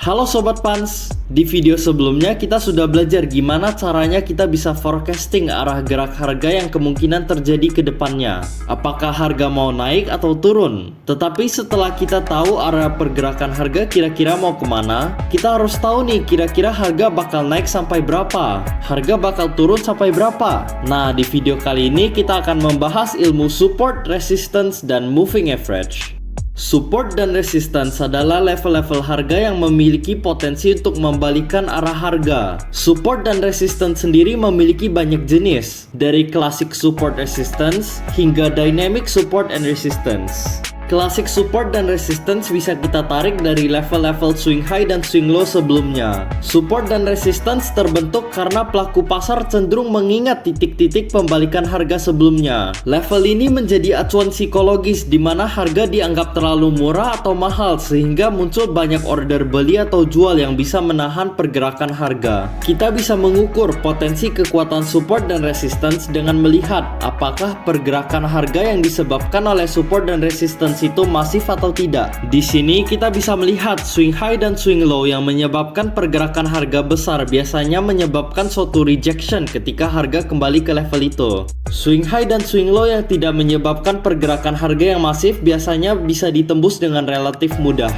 Halo Sobat Pans, di video sebelumnya kita sudah belajar gimana caranya kita bisa forecasting arah gerak harga yang kemungkinan terjadi ke depannya. Apakah harga mau naik atau turun? Tetapi setelah kita tahu arah pergerakan harga kira-kira mau kemana, kita harus tahu nih kira-kira harga bakal naik sampai berapa, harga bakal turun sampai berapa. Nah, di video kali ini kita akan membahas ilmu support, resistance, dan moving average. Support dan resistance adalah level-level harga yang memiliki potensi untuk membalikan arah harga. Support dan resistance sendiri memiliki banyak jenis, dari classic support resistance hingga dynamic support and resistance. Classic support dan resistance bisa kita tarik dari level-level swing high dan swing low sebelumnya. Support dan resistance terbentuk karena pelaku pasar cenderung mengingat titik-titik pembalikan harga sebelumnya. Level ini menjadi acuan psikologis di mana harga dianggap terlalu murah atau mahal sehingga muncul banyak order beli atau jual yang bisa menahan pergerakan harga. Kita bisa mengukur potensi kekuatan support dan resistance dengan melihat apakah pergerakan harga yang disebabkan oleh support dan resistance itu masif atau tidak. Di sini kita bisa melihat swing high dan swing low yang menyebabkan pergerakan harga besar biasanya menyebabkan suatu rejection ketika harga kembali ke level itu. Swing high dan swing low yang tidak menyebabkan pergerakan harga yang masif biasanya bisa ditembus dengan relatif mudah.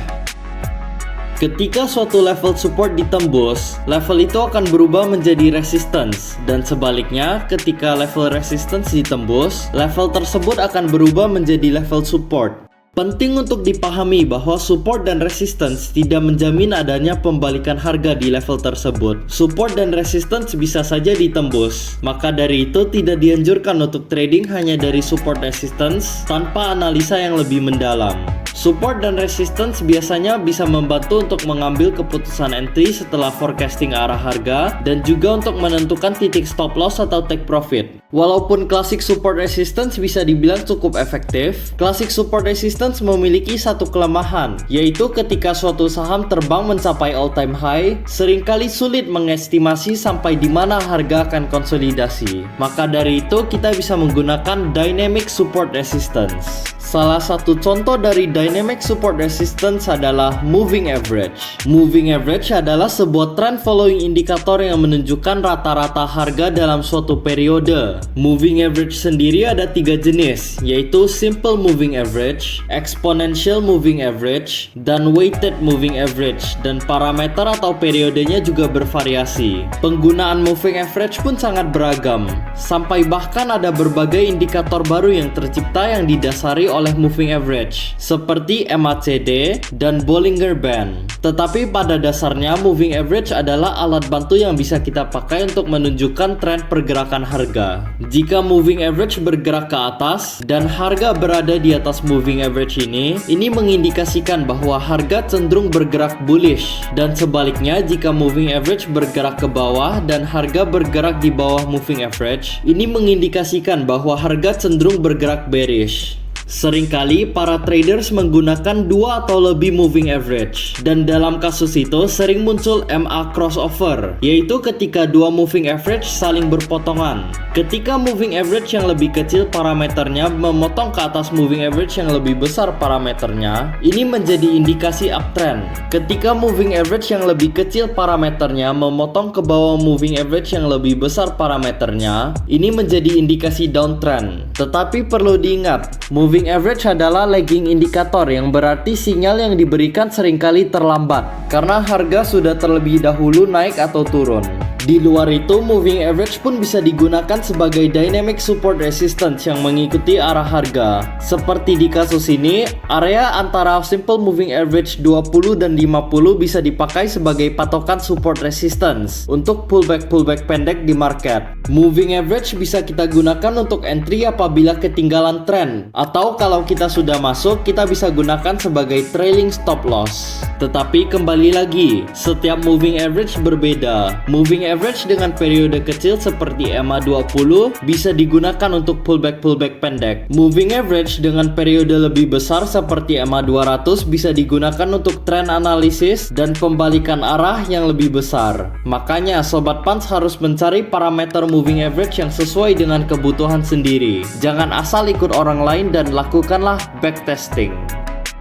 Ketika suatu level support ditembus, level itu akan berubah menjadi resistance, dan sebaliknya ketika level resistance ditembus, level tersebut akan berubah menjadi level support. Penting untuk dipahami bahwa support dan resistance tidak menjamin adanya pembalikan harga di level tersebut. Support dan resistance bisa saja ditembus, maka dari itu tidak dianjurkan untuk trading hanya dari support resistance tanpa analisa yang lebih mendalam. Support dan resistance biasanya bisa membantu untuk mengambil keputusan entry setelah forecasting arah harga dan juga untuk menentukan titik stop loss atau take profit. Walaupun classic support resistance bisa dibilang cukup efektif, classic support resistance memiliki satu kelemahan, yaitu ketika suatu saham terbang mencapai all-time high, seringkali sulit mengestimasi sampai di mana harga akan konsolidasi. Maka dari itu kita bisa menggunakan dynamic support resistance. Salah satu contoh dari dynamic support resistance adalah moving average. Moving average adalah sebuah trend following indikator yang menunjukkan rata-rata harga dalam suatu periode. Moving average sendiri ada 3 jenis, yaitu simple moving average, exponential moving average, dan weighted moving average, dan parameter atau periodenya juga bervariasi. Penggunaan moving average pun sangat beragam, sampai bahkan ada berbagai indikator baru yang tercipta yang didasari oleh moving average, seperti MACD dan Bollinger Band. Tetapi pada dasarnya moving average adalah alat bantu yang bisa kita pakai untuk menunjukkan tren pergerakan harga. Jika moving average bergerak ke atas dan harga berada di atas moving average ini mengindikasikan bahwa harga cenderung bergerak bullish, dan sebaliknya jika moving average bergerak ke bawah dan harga bergerak di bawah moving average, ini mengindikasikan bahwa harga cenderung bergerak bearish. Seringkali para traders menggunakan 2 atau lebih moving average, dan dalam kasus itu sering muncul MA crossover, yaitu ketika 2 moving average saling berpotongan. Ketika moving average yang lebih kecil parameternya memotong ke atas moving average yang lebih besar parameternya, ini menjadi indikasi uptrend. Ketika moving average yang lebih kecil parameternya memotong ke bawah moving average yang lebih besar parameternya, ini menjadi indikasi downtrend. Tetapi perlu diingat, moving average adalah lagging indikator, yang berarti sinyal yang diberikan seringkali terlambat karena harga sudah terlebih dahulu naik atau turun. Di luar itu, moving average pun bisa digunakan sebagai dynamic support resistance yang mengikuti arah harga. Seperti di kasus ini, area antara simple moving average 20 dan 50 bisa dipakai sebagai patokan support resistance untuk pullback pendek di market. Moving average bisa kita gunakan untuk entry apabila ketinggalan trend, atau kalau kita sudah masuk, kita bisa gunakan sebagai trailing stop loss. Tetapi kembali lagi, setiap moving average berbeda. Moving average dengan periode kecil seperti MA20 bisa digunakan untuk pullback pendek. Moving average dengan periode lebih besar seperti MA200 bisa digunakan untuk trend analisis dan pembalikan arah yang lebih besar. Makanya Sobat Pans harus mencari parameter moving average yang sesuai dengan kebutuhan sendiri. Jangan asal ikut orang lain dan lakukanlah backtesting.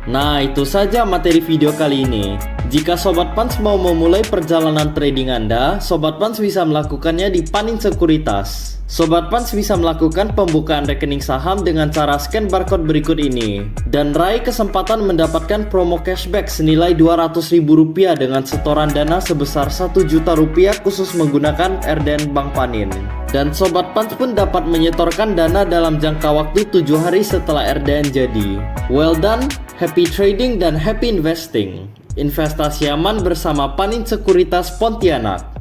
Nah, itu saja materi video kali ini. Jika Sobat Pans mau memulai perjalanan trading Anda, Sobat Pans bisa melakukannya di Panin Sekuritas. Sobat Pans bisa melakukan pembukaan rekening saham dengan cara scan barcode berikut ini dan raih kesempatan mendapatkan promo cashback senilai Rp200.000 dengan setoran dana sebesar Rp1.000.000 khusus menggunakan RDN Bank Panin. Dan Sobat Pans pun dapat menyetorkan dana dalam jangka waktu 7 hari setelah RDN jadi. Well done, happy trading dan happy investing. Investasi aman bersama Panin Sekuritas Pontianak.